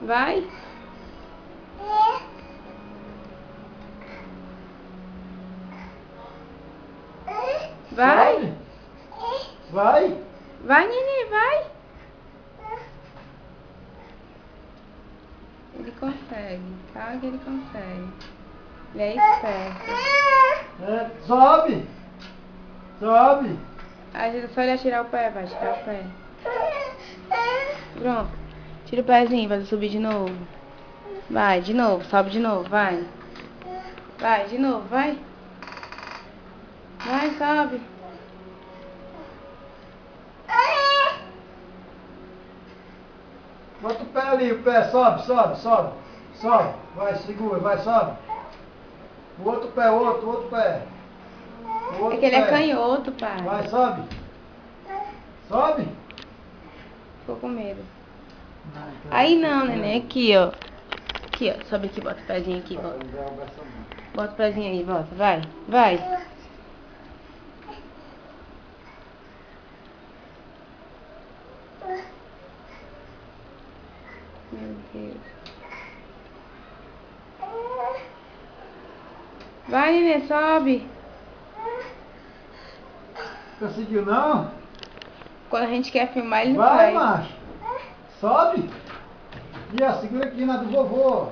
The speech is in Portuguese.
Vai. Vai. Sobe. Vai. Vai, neném, vai. Ele consegue, tá? Que ele consegue. Ele é esperto. É, sobe. Sobe. Aí só ele tirar o pé, vai tirar o pé. Pronto. Tira o pezinho, vai subir de novo. Vai, de novo, sobe de novo, vai. Vai, de novo, vai. Vai, sobe. Bota o pé ali, o pé, sobe, sobe, sobe. Sobe. Vai, segura, vai, sobe. O outro pé, o outro pé. O outro É que ele é pé. canhoto, pai. Vai, sobe. Sobe. Ficou com medo. Aí não, neném, aqui, ó. Aqui, ó. Sobe aqui, bota o pezinho aqui, bota. Bota o pezinho aí, bota. Vai, vai. Meu Deus. Vai, neném, sobe. Conseguiu não? Quando a gente quer filmar, ele não Vai, faz. macho. Sobe. E ó, segura aqui na do vovô.